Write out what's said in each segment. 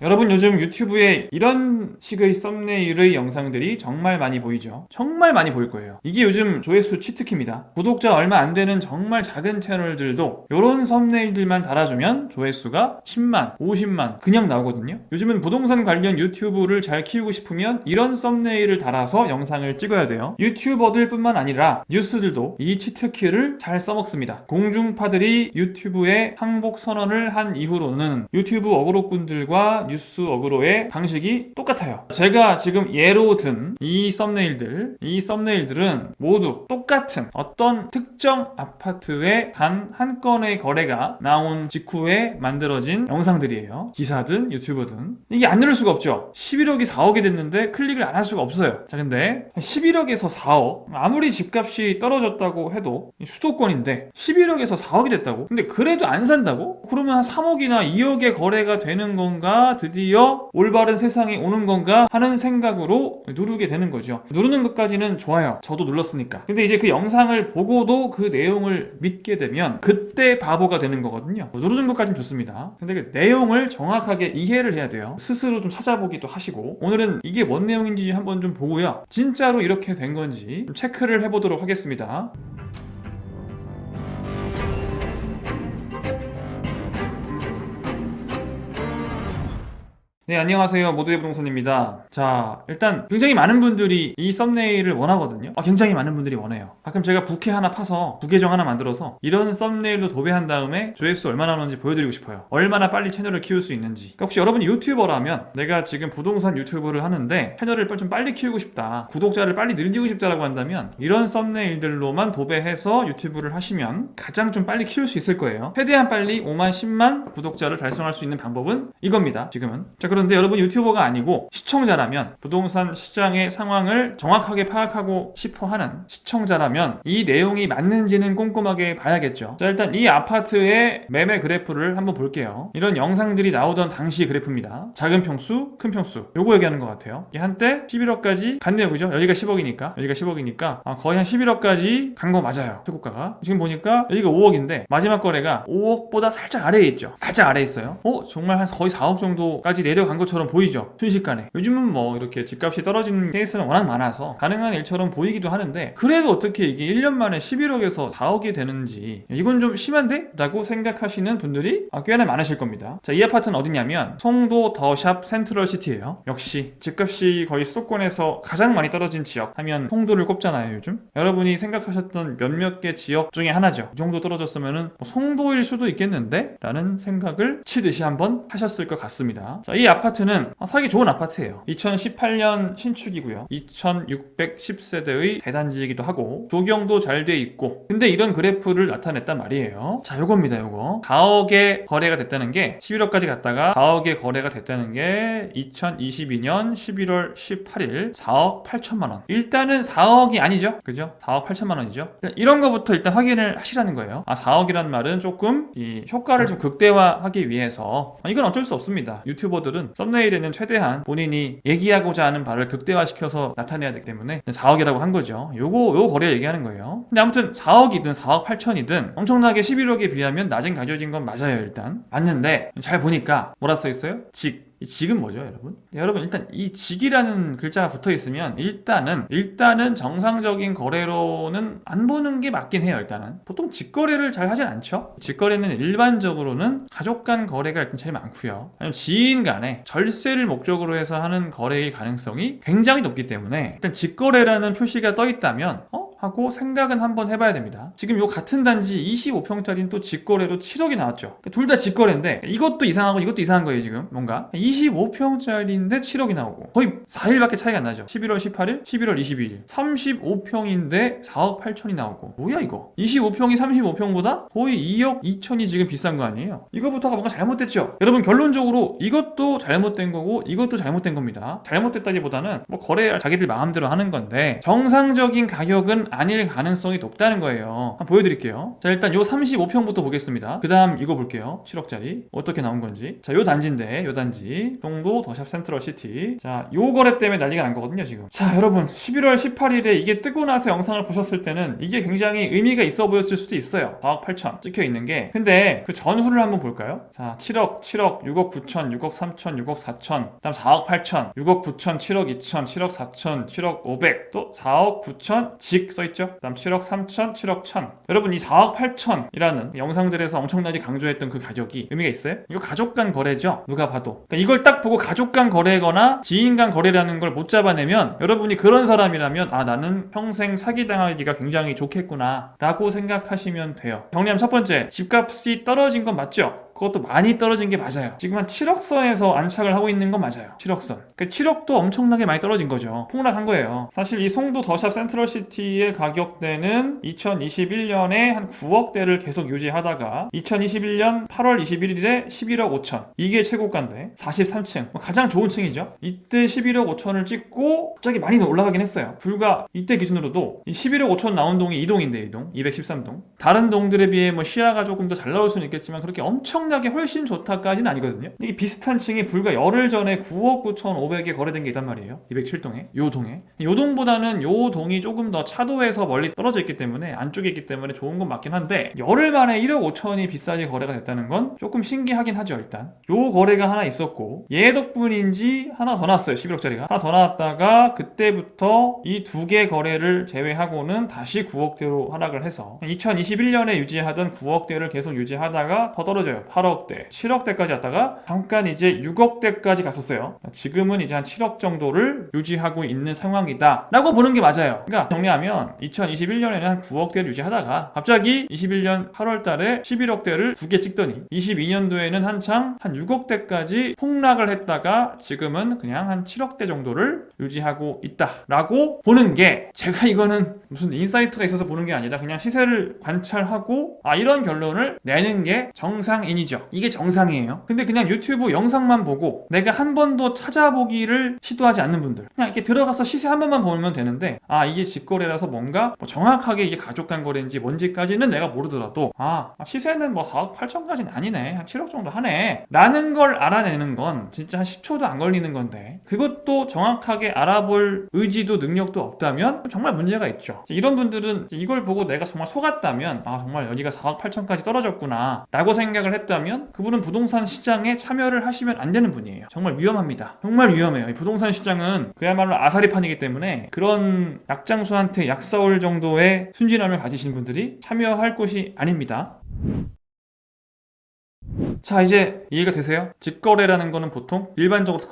여러분 요즘 유튜브에 이런 식의 썸네일의 영상들이 정말 많이 보이죠? 정말 많이 보일 거예요. 이게 요즘 조회수 치트키입니다. 구독자 얼마 안 되는 정말 작은 채널들도 이런 썸네일들만 달아주면 조회수가 10만, 50만 그냥 나오거든요. 요즘은 부동산 관련 유튜브를 잘 키우고 싶으면 이런 썸네일을 달아서 영상을 찍어야 돼요. 유튜버들 뿐만 아니라 뉴스들도 이 치트키를 잘 써먹습니다. 공중파들이 유튜브에 항복 선언을 한 이후로는 유튜브 어그로꾼들과 뉴스 어그로의 방식이 똑같아요. 제가 지금 예로 든 이 썸네일들은 모두 똑같은 어떤 특정 아파트의 단 한 건의 거래가 나온 직후에 만들어진 영상들이에요. 기사든 유튜브든. 이게 안 누를 수가 없죠. 11억이 4억이 됐는데 클릭을 안 할 수가 없어요. 자, 근데 11억에서 4억, 아무리 집값이 떨어졌다고 해도 수도권인데 11억에서 4억이 됐다고? 근데 그래도 안 산다고? 그러면 한 3억이나 2억의 거래가 되는 건가? 드디어 올바른 세상이 오는 건가? 하는 생각으로 누르게 되는 거죠. 누르는 것까지는 좋아요. 저도 눌렀으니까. 근데 이제 그 영상을 보고도 그 내용을 믿게 되면 그때 바보가 되는 거거든요. 누르는 것까지는 좋습니다. 근데 그 내용을 정확하게 이해를 해야 돼요. 스스로 좀 찾아보기도 하시고, 오늘은 이게 뭔 내용인지 한번 좀 보고요. 진짜로 이렇게 된 건지 좀 체크를 해보도록 하겠습니다. 네, 안녕하세요. 모두의 부동산입니다. 자, 일단 굉장히 많은 분들이 이 썸네일을 원하거든요. 굉장히 많은 분들이 원해요. 가끔 제가 부캐 하나 파서 부계정 하나 만들어서 이런 썸네일로 도배한 다음에 조회수 얼마나 나오는지 보여드리고 싶어요. 얼마나 빨리 채널을 키울 수 있는지. 그러니까 혹시 여러분이 유튜버라면, 내가 지금 부동산 유튜브를 하는데 채널을 좀 빨리 키우고 싶다, 구독자를 빨리 늘리고 싶다라고 한다면 이런 썸네일들로만 도배해서 유튜브를 하시면 가장 좀 빨리 키울 수 있을 거예요. 최대한 빨리 5만, 10만 구독자를 달성할 수 있는 방법은 이겁니다. 지금은. 자, 그런데 여러분 유튜버가 아니고 시청자라면, 부동산 시장의 상황을 정확하게 파악하고 싶어 하는 시청자라면 이 내용이 맞는지는 꼼꼼하게 봐야겠죠. 자, 일단 이 아파트의 매매 그래프를 한번 볼게요. 이런 영상들이 나오던 당시 그래프입니다. 작은 평수, 큰 평수, 요거 얘기하는 것 같아요. 이게 한때 11억까지 갔네요, 그죠? 여기가 10억이니까 거의 한 11억까지 간 거 맞아요, 최고가가. 지금 보니까 여기가 5억인데 마지막 거래가 5억보다 살짝 아래에 있죠. 살짝 아래에 있어요. 정말 한 거의 4억 정도까지 내려간 것처럼 보이죠, 순식간에. 요즘은 뭐 이렇게 집값이 떨어지는 케이스는 워낙 많아서 가능한 일처럼 보이기도 하는데, 그래도 어떻게 이게 1년 만에 11억에서 4억이 되는지, 이건 좀 심한데? 라고 생각하시는 분들이 꽤나 많으실 겁니다. 자, 이 아파트는 어디냐면 송도 더샵 센트럴시티예요. 역시 집값이 거의 수도권에서 가장 많이 떨어진 지역 하면 송도를 꼽잖아요, 요즘. 여러분이 생각하셨던 몇몇 개 지역 중에 하나죠. 이 정도 떨어졌으면 송도일 수도 있겠는데? 라는 생각을 치듯이 한번 하셨을 것 같습니다. 자, 이 아파트는 사기 좋은 아파트예요. 2018년 신축이고요. 2610세대의 대단지이기도 하고 조경도 잘 돼 있고, 근데 이런 그래프를 나타냈단 말이에요. 자, 요겁니다. 요거 4억에 거래가 됐다는 게, 11억까지 갔다가 4억에 거래가 됐다는 게 2022년 11월 18일 4억 8천만 원. 일단은 4억이 아니죠, 그죠? 4억 8천만 원이죠. 이런 거부터 일단 확인을 하시라는 거예요. 4억이란 말은 조금 이 효과를 좀 극대화하기 위해서, 이건 어쩔 수 없습니다. 유튜버들은 썸네일에는 최대한 본인이 얘기하고자 하는 바를 극대화시켜서 나타내야 되기 때문에 4억이라고 한 거죠. 요거 거래 얘기하는 거예요. 근데 아무튼 4억이든 4억 8천이든 엄청나게 11억에 비하면 낮은 가격인 건 맞아요. 일단 맞는데, 잘 보니까 뭐라 써 있어요? 이 직은 뭐죠, 여러분? 여러분, 일단 이 직이라는 글자가 붙어 있으면 일단은 정상적인 거래로는 안 보는 게 맞긴 해요. 일단은 보통 직거래를 잘 하진 않죠. 직거래는 일반적으로는 가족 간 거래가 일단 제일 많고요. 아니면 지인 간에 절세를 목적으로 해서 하는 거래일 가능성이 굉장히 높기 때문에, 일단 직거래라는 표시가 떠 있다면 하고 생각은 한번 해봐야 됩니다. 지금 요 같은 단지 25평짜리는 또 직거래로 7억이 나왔죠. 둘 다 직거래인데 이것도 이상하고 이것도 이상한 거예요. 지금 뭔가 25평짜리인데 7억이 나오고 거의 4일밖에 차이가 안 나죠. 11월 18일, 11월 22일 35평인데 4억 8천이 나오고, 뭐야 이거. 25평이 35평보다 거의 2억 2천이 지금 비싼 거 아니에요. 이거부터가 뭔가 잘못됐죠. 여러분, 결론적으로 이것도 잘못된 거고 이것도 잘못된 겁니다. 잘못됐다기보다는 거래 자기들 마음대로 하는 건데, 정상적인 가격은 정도는 아닐 가능성이 높다는 거예요. 한번 보여드릴게요. 자, 일단 요 35평부터 보겠습니다. 그 다음 이거 볼게요. 7억짜리 어떻게 나온 건지. 자, 요 단지인데, 요 단지 송도 더샵 센트럴시티. 자, 요 거래 때문에 난리가 난 거거든요 지금. 자, 여러분 11월 18일에 이게 뜨고 나서 영상을 보셨을 때는 이게 굉장히 의미가 있어 보였을 수도 있어요. 4억 8천 찍혀 있는 게. 근데 그 전후를 한번 볼까요? 자, 7억, 6억 9천, 6억 3천, 6억 4천, 그다음 4억 8천, 6억 9천, 7억 2천, 7억 4천, 7억 5백, 또 4억 9천 직 써있죠? 그다음 7억 3천, 7억 1천. 여러분 이 4억 8천이라는 영상들에서 엄청나게 강조했던 그 가격이 의미가 있어요? 이거 가족 간 거래죠? 누가 봐도. 그러니까 이걸 딱 보고 가족 간 거래거나 지인 간 거래라는 걸 못 잡아내면 여러분이 그런 사람이라면 아, 나는 평생 사기당하기가 굉장히 좋겠구나 라고 생각하시면 돼요. 정리하면 첫 번째, 집값이 떨어진 건 맞죠? 그것도 많이 떨어진 게 맞아요. 지금 한 7억 선에서 안착을 하고 있는 건 맞아요. 7억 선. 그러니까 7억도 엄청나게 많이 떨어진 거죠. 폭락한 거예요. 사실 이 송도 더샵 센트럴시티의 가격대는 2021년에 한 9억대를 계속 유지하다가 2021년 8월 21일에 11억 5천. 이게 최고가인데 43층. 가장 좋은 층이죠. 이때 11억 5천을 찍고 갑자기 많이 올라가긴 했어요. 불과 이때 기준으로도 이 11억 5천 나온 동이 2동인데 2동. 213동. 다른 동들에 비해 뭐 시야가 조금 더 잘 나올 수는 있겠지만 그렇게 엄청나게 훨씬 좋다까지는 아니거든요. 이게 비슷한 층이 불과 열흘 전에 9억 9,500에 거래된 게 있단 말이에요. 207동에. 요 동에. 요 동보다는 요 동이 조금 더 차도에서 멀리 떨어져 있기 때문에 안쪽에 있기 때문에 좋은 건 맞긴 한데 열흘 만에 1억 5천이 비싸게 거래가 됐다는 건 조금 신기하긴 하죠. 일단 요 거래가 하나 있었고 얘 덕분인지 하나 더 나왔어요. 11억짜리가 하나 더 나왔다가 그때부터 이 두 개 거래를 제외하고는 다시 9억대로 하락을 해서 2021년에 유지하던 9억대를 계속 유지하다가 더 떨어져요. 8억대, 7억대까지 왔다가 잠깐 이제 6억대까지 갔었어요. 지금은 이제 한 7억 정도를 유지하고 있는 상황이다 라고 보는 게 맞아요. 그러니까 정리하면 2021년에는 한 9억대를 유지하다가 갑자기 21년 8월 달에 11억대를 두 개 찍더니 22년도에는 한창 한 6억대까지 폭락을 했다가 지금은 그냥 한 7억대 정도를 유지하고 있다 라고 보는 게 제가 이거는 무슨 인사이트가 있어서 보는 게 아니라 그냥 시세를 관찰하고 아, 이런 결론을 내는 게 정상인이죠. 이게 정상이에요. 근데 그냥 유튜브 영상만 보고 내가 한 번도 찾아보기를 시도하지 않는 분들 그냥 이렇게 들어가서 시세 한 번만 보면 되는데 아, 이게 직거래라서 뭔가 뭐 정확하게 이게 가족 간 거래인지 뭔지까지는 내가 모르더라도 아, 시세는 뭐 4억 8천까지는 아니네. 한 7억 정도 하네 라는 걸 알아내는 건 진짜 한 10초도 안 걸리는 건데 그것도 정확하게 알아볼 의지도 능력도 없다면 정말 문제가 있죠. 이런 분들은 이걸 보고 내가 정말 속았다면 아, 정말 여기가 4억 8천까지 떨어졌구나 라고 생각을 했다면 그분은 부동산 시장에 참여를 하시면 안 되는 분이에요. 정말 위험합니다. 정말 위험해요. 이 부동산 시장은 그야말로 아사리판이기 때문에 그런 약장수한테 약 사올 정도의 순진함을 가지신 분들이 참여할 곳이 아닙니다. 자, 이제 이해가 되세요? 직거래라는 거는 보통 일반적으로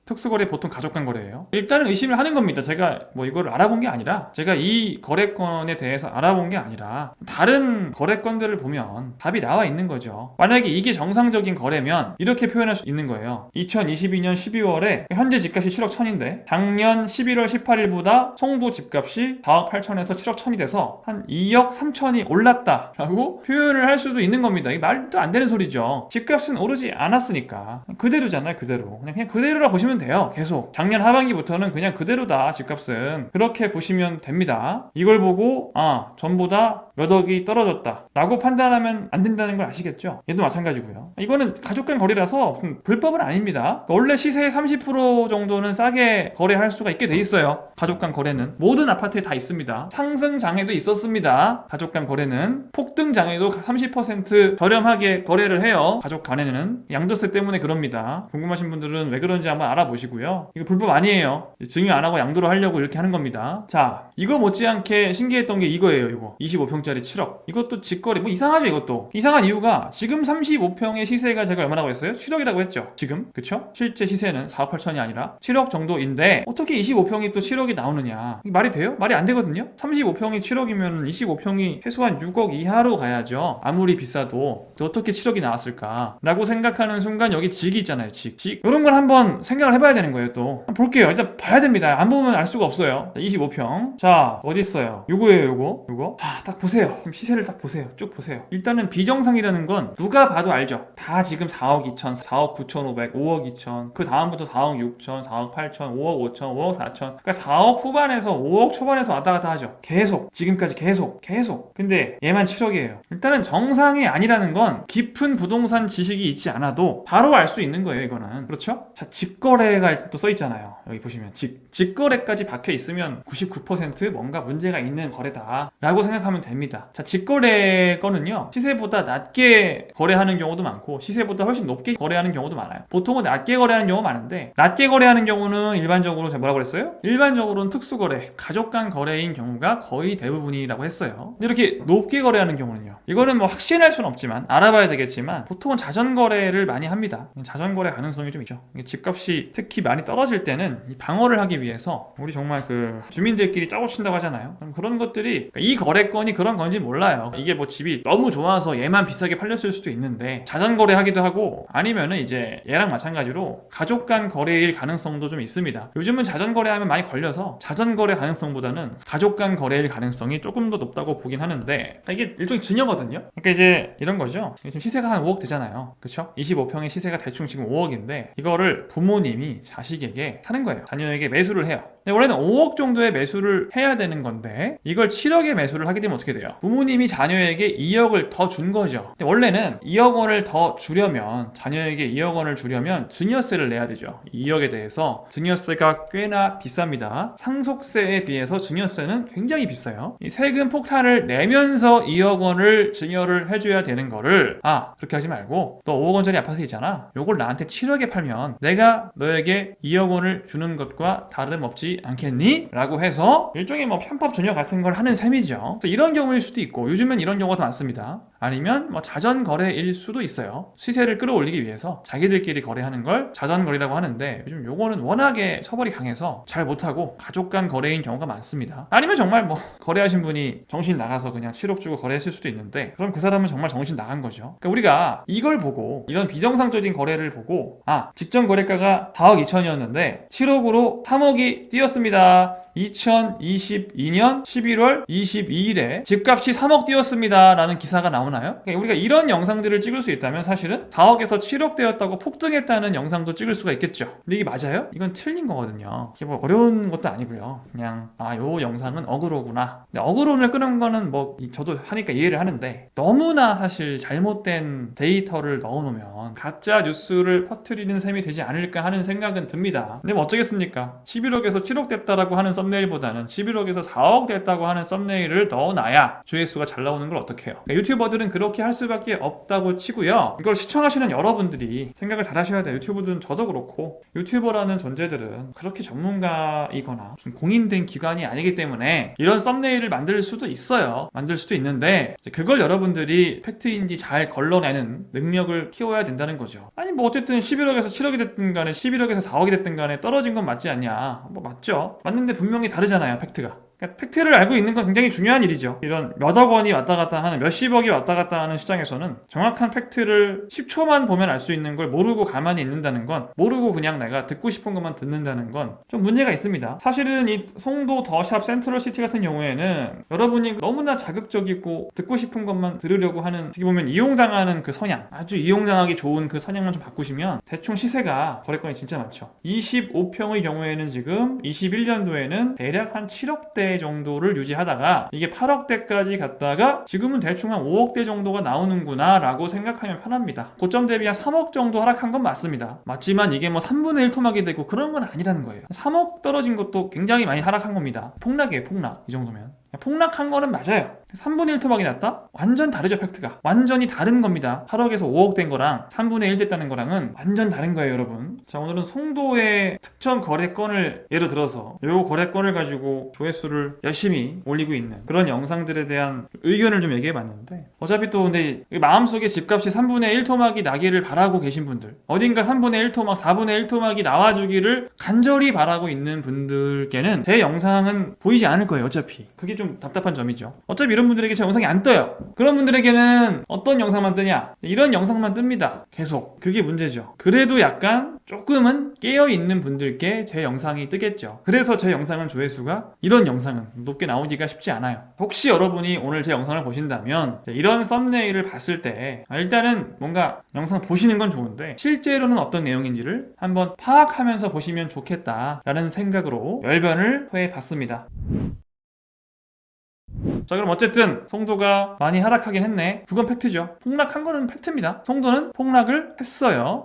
특수거래 보통 가족 간 거래예요. 일단은 의심을 하는 겁니다. 제가 뭐 이걸 알아본 게 아니라 제가 이 거래건에 대해서 알아본 게 아니라 다른 거래건들을 보면 답이 나와 있는 거죠. 만약에 이게 정상적인 거래면 이렇게 표현할 수 있는 거예요. 2022년 12월에 현재 집값이 7억 1천인데 작년 11월 18일보다 송도 집값이 4억 8천에서 7억 1천이 돼서 한 2억 3천이 올랐다라고 표현을 할 수도 있는 겁니다. 이게 말도 안 되는 소리죠. 집값은 오르지 않았으니까 그대로잖아요. 그대로 그냥 그대로라 보시면 돼요. 계속 작년 하반기부터는 그냥 그대로다. 집값은 그렇게 보시면 됩니다. 이걸 보고 아, 전보다 몇 억이 떨어졌다 라고 판단하면 안 된다는 걸 아시겠죠? 얘도 마찬가지고요. 이거는 가족 간 거래라서 무슨 불법은 아닙니다. 원래 시세의 30% 정도는 싸게 거래할 수가 있게 돼 있어요. 가족 간 거래는 모든 아파트에 다 있습니다. 상승 장에도 있었습니다. 가족 간 거래는 폭등 장에도 30% 저렴하게 거래를 해요. 가족 간에는 양도세 때문에 그럽니다. 궁금하신 분들은 왜 그런지 한번 알아보시고요. 이거 불법 아니에요. 증여 안 하고 양도를 하려고 이렇게 하는 겁니다. 자, 이거 못지않게 신기했던 게 이거예요. 이거 25평짜리 7억. 이것도 직거래. 뭐 이상하죠. 이것도 이상한 이유가 지금 35평의 시세가 제가 얼마라고 했어요? 7억이라고 했죠. 지금 그쵸? 실제 시세는 4억 8천이 아니라 7억 정도인데 어떻게 25평이 또 7억이 나오느냐? 이게 말이 돼요? 말이 안 되거든요. 35평이 7억이면 25평이 최소한 6억 이하로 가야죠. 아무리 비싸도 어떻게 7억이 나왔을까 라고 생각하는 순간 여기 직이 있잖아요. 직 이런 걸 한번 생각을 해봐야 되는 거예요. 또 한번 볼게요. 일단 봐야 됩니다. 안 보면 알 수가 없어요. 25평 자, 어디 있어요? 요거예요. 요거 자, 딱 보세요. 보세요. 시세를 딱 보세요. 쭉 보세요. 일단은 비정상이라는 건 누가 봐도 알죠. 다 지금 4억 2천, 4억 9천5백, 5억 2천, 그 다음부터 4억 6천, 4억 8천, 5억 5천, 5억 4천. 그러니까 4억 후반에서 5억 초반에서 왔다 갔다 하죠. 계속. 지금까지 계속. 근데 얘만 7억이에요. 일단은 정상이 아니라는 건 깊은 부동산 지식이 있지 않아도 바로 알 수 있는 거예요, 이거는. 그렇죠? 자, 직거래가 또 써 있잖아요. 여기 보시면 직거래까지 박혀 있으면 99% 뭔가 문제가 있는 거래다 라고 생각하면 됩니다. 자, 직거래 거는요, 시세보다 낮게 거래하는 경우도 많고 시세보다 훨씬 높게 거래하는 경우도 많아요. 보통은 낮게 거래하는 경우가 많은데, 낮게 거래하는 경우는 일반적으로 제가 뭐라고 그랬어요? 일반적으로는 특수거래, 가족 간 거래인 경우가 거의 대부분이라고 했어요. 근데 이렇게 높게 거래하는 경우는요, 이거는 뭐 확신할 수는 없지만 알아봐야 되겠지만 보통은 자전거래를 많이 합니다. 자전거래 가능성이 좀 있죠. 집값이 특히 많이 떨어질 때는 이 방어를 하기 위해서 우리 정말 그 주민들끼리 짜고 친다고 하잖아요. 그런 것들이, 이 거래건이 그런 건지 몰라요. 이게 뭐 집이 너무 좋아서 얘만 비싸게 팔렸을 수도 있는데 자전거래 하기도 하고, 아니면은 이제 얘랑 마찬가지로 가족 간 거래일 가능성도 좀 있습니다. 요즘은 자전거래 하면 많이 걸려서 자전거래 가능성보다는 가족 간 거래일 가능성이 조금 더 높다고 보긴 하는데, 이게 일종의 증여거든요. 그러니까 이제 이런 거죠. 지금 시세가 한 5억 되잖아요. 그쵸? 25평의 시세가 대충 지금 5억인데 이거를 부모님이 자식에게 사는 거예요. 자녀에게 매수를 해요. 근데 원래는 5억 정도의 매수를 해야 되는 건데 이걸 7억에 매수를 하게 되면 어떻게 돼요? 부모님이 자녀에게 2억을 더 준 거죠. 근데 원래는 2억 원을 더 주려면, 자녀에게 2억 원을 주려면 증여세를 내야 되죠. 2억에 대해서 증여세가 꽤나 비쌉니다. 상속세에 비해서 증여세는 굉장히 비싸요. 이 세금 폭탄을 내면서 2억 원을 증여를 해줘야 되는 거를, 그렇게 하지 말고 너 5억 원짜리 아파트 있잖아, 요걸 나한테 7억에 팔면 내가 너에게 2억 원을 주는 것과 다름없지 않겠니? 라고 해서 일종의 뭐 편법 증여 같은 걸 하는 셈이죠. 그래서 이런 경우일 수도 있고, 요즘은 이런 경우가 더 많습니다. 아니면 뭐 자전거래일 수도 있어요. 시세를 끌어올리기 위해서 자기들끼리 거래하는 걸 자전거래라고 하는데, 요즘 요거는 워낙에 처벌이 강해서 잘 못하고 가족 간 거래인 경우가 많습니다. 아니면 정말 뭐 거래하신 분이 정신 나가서 그냥 7억 주고 거래했을 수도 있는데, 그럼 그 사람은 정말 정신 나간 거죠. 그러니까 우리가 이걸 보고, 이런 비정상적인 거래를 보고, 직전 거래가가 4억 2천이었는데 7억으로 3억이 뛰었습니다. 2022년 11월 22일에 집값이 3억 뛰었습니다 라는 기사가 나오나요? 그러니까 우리가 이런 영상들을 찍을 수 있다면 사실은 4억에서 7억 되었다고 폭등했다는 영상도 찍을 수가 있겠죠. 근데 이게 맞아요? 이건 틀린 거거든요. 이게 뭐 어려운 것도 아니고요. 그냥 요 영상은 어그로구나. 근데 어그로를 끄는 거는 뭐 저도 하니까 이해를 하는데, 너무나 사실 잘못된 데이터를 넣어놓으면 가짜 뉴스를 퍼뜨리는 셈이 되지 않을까 하는 생각은 듭니다. 근데 뭐 어쩌겠습니까? 11억에서 7억 됐다라고 하는 썸네일보다는 11억에서 4억 됐다고 하는 썸네일을 넣어놔야 조회수가 잘 나오는 걸 어떡해요. 그러니까 유튜버들은 그렇게 할 수밖에 없다고 치고요. 이걸 시청하시는 여러분들이 생각을 잘 하셔야 돼요. 유튜브든 저도 그렇고, 유튜버라는 존재들은 그렇게 전문가이거나 공인된 기관이 아니기 때문에 이런 썸네일을 만들 수도 있어요. 만들 수도 있는데 그걸 여러분들이 팩트인지 잘 걸러내는 능력을 키워야 된다는 거죠. 아니 뭐 어쨌든 11억에서 7억이 됐든 간에 11억에서 4억이 됐든 간에 떨어진 건 맞지 않냐. 뭐 맞죠. 맞는데 분명히 다르잖아요, 팩트가. 그러니까 팩트를 알고 있는 건 굉장히 중요한 일이죠. 이런 몇억 원이 왔다 갔다 하는, 몇십억이 왔다 갔다 하는 시장에서는 정확한 팩트를 10초만 보면 알 수 있는 걸 모르고 가만히 있는다는 건, 모르고 그냥 내가 듣고 싶은 것만 듣는다는 건 좀 문제가 있습니다. 사실은 이 송도 더샵 센트럴시티 같은 경우에는 여러분이 너무나 자극적이고 듣고 싶은 것만 들으려고 하는, 어떻게 보면 이용당하는 그 성향, 아주 이용당하기 좋은 그 성향만 좀 바꾸시면 대충 시세가, 거래건이 진짜 많죠. 25평의 경우에는 지금 21년도에는 대략 한 7억대 정도를 유지하다가 이게 8억대까지 갔다가 지금은 대충 한 5억대 정도가 나오는구나 라고 생각하면 편합니다. 고점 대비 한 3억 정도 하락한 건 맞습니다. 맞지만 이게 뭐 3분의 1 토막이 되고 그런 건 아니라는 거예요. 3억 떨어진 것도 굉장히 많이 하락한 겁니다. 폭락이에요, 폭락. 이 정도면 폭락한 거는 맞아요. 3분의 1 토막이 났다? 완전 다르죠, 팩트가. 완전히 다른 겁니다. 8억에서 5억 된 거랑 3분의 1 됐다는 거랑은 완전 다른 거예요, 여러분. 자, 오늘은 송도의 특정 거래건을 예를 들어서 요 거래건을 가지고 조회수를 열심히 올리고 있는 그런 영상들에 대한 의견을 좀 얘기해봤는데, 어차피 또 근데 마음속에 집값이 3분의 1 토막이 나기를 바라고 계신 분들, 어딘가 3분의 1 토막, 4분의 1 토막이 나와주기를 간절히 바라고 있는 분들께는 제 영상은 보이지 않을 거예요, 어차피. 그게 좀 답답한 점이죠. 어차피 이런 분들에게 제 영상이 안 떠요. 그런 분들에게는 어떤 영상만 뜨냐? 이런 영상만 뜹니다. 계속. 그게 문제죠. 그래도 약간 조금은 깨어있는 분들께 제 영상이 뜨겠죠. 그래서 제 영상은 조회수가 이런 영상은 높게 나오기가 쉽지 않아요. 혹시 여러분이 오늘 제 영상을 보신다면 이런 썸네일을 봤을 때 일단은 뭔가 영상 보시는 건 좋은데 실제로는 어떤 내용인지를 한번 파악하면서 보시면 좋겠다라는 생각으로 열변을 토해봤습니다. 자, 그럼 어쨌든 송도가 많이 하락하긴 했네. 그건 팩트죠. 폭락한 거는 팩트입니다. 송도는 폭락을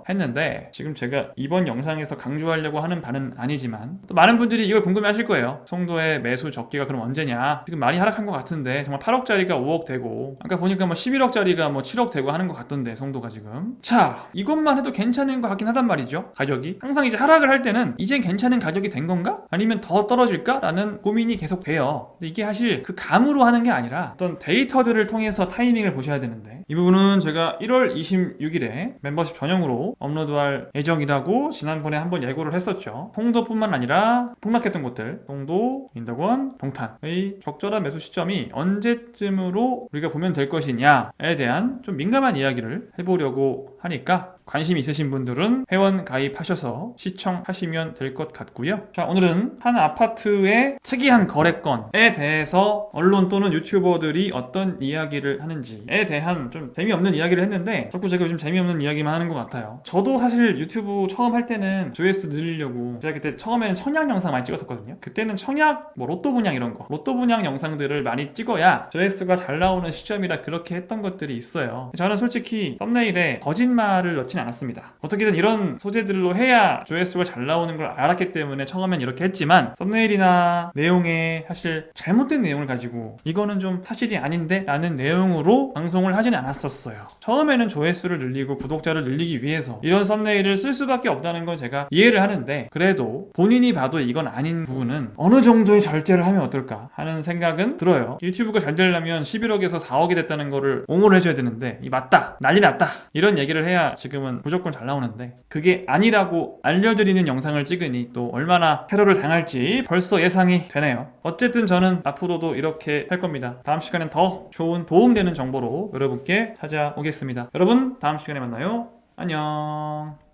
했는데 지금 제가 이번 영상에서 강조하려고 하는 바는 아니지만 또 많은 분들이 이걸 궁금해 하실 거예요. 송도의 매수 적기가 그럼 언제냐? 지금 많이 하락한 것 같은데 정말 8억짜리가 5억 되고 아까 보니까 뭐 11억짜리가 뭐 7억 되고 하는 것 같던데 송도가 지금. 자, 이것만 해도 괜찮은 것 같긴 하단 말이죠. 가격이. 항상 이제 하락을 할 때는 이젠 괜찮은 가격이 된 건가? 아니면 더 떨어질까? 라는 고민이 계속 돼요. 근데 이게 사실 그 감으로 하는 게 아니라 어떤 데이터들을 통해서 타이밍을 보셔야 되는데 이 부분은 제가 1월 26일에 멤버십 전용으로 업로드할 예정이라고 지난번에 한번 예고를 했었죠. 송도뿐만 아니라 폭락했던 곳들 송도, 인덕원, 동탄의 적절한 매수 시점이 언제쯤으로 우리가 보면 될 것이냐에 대한 좀 민감한 이야기를 해보려고 하니까 관심 있으신 분들은 회원 가입하셔서 시청하시면 될 것 같고요. 자, 오늘은 한 아파트의 특이한 거래건에 대해서 언론 또는 유튜버들이 어떤 이야기를 하는지에 대한 좀 재미없는 이야기를 했는데 자꾸 제가 요즘 재미없는 이야기만 하는 것 같아요. 저도 사실 유튜브 처음 할 때는 조회수 늘리려고 제가 그때 처음에는 청약 영상 많이 찍었었거든요. 그때는 청약, 뭐 로또 분양 이런 거 로또 분양 영상들을 많이 찍어야 조회수가 잘 나오는 시점이라 그렇게 했던 것들이 있어요. 저는 솔직히 썸네일에 거짓말을 넣진 않았습니다. 어떻게든 이런 소재들로 해야 조회수가 잘 나오는 걸 알았기 때문에 처음엔 이렇게 했지만 썸네일이나 내용에 사실 잘못된 내용을 가지고 이거는 좀 사실이 아닌데 라는 내용으로 방송을 하지는 않았었어요. 처음에는 조회수를 늘리고 구독자를 늘리기 위해서 이런 썸네일을 쓸 수밖에 없다는 건 제가 이해를 하는데 그래도 본인이 봐도 이건 아닌 부분은 어느 정도의 절제를 하면 어떨까 하는 생각은 들어요. 유튜브가 잘 되려면 11억에서 4억이 됐다는 거를 옹호를 해줘야 되는데 이 맞다 난리 났다 이런 얘기를 해야 지금은 무조건 잘 나오는데 그게 아니라고 알려드리는 영상을 찍으니 또 얼마나 테러를 당할지 벌써 예상이 되네요. 어쨌든 저는 앞으로도 이렇게 할 겁니다. 다음 시간엔 더 좋은 도움되는 정보로 여러분께 찾아오겠습니다. 여러분 다음 시간에 만나요. 안녕.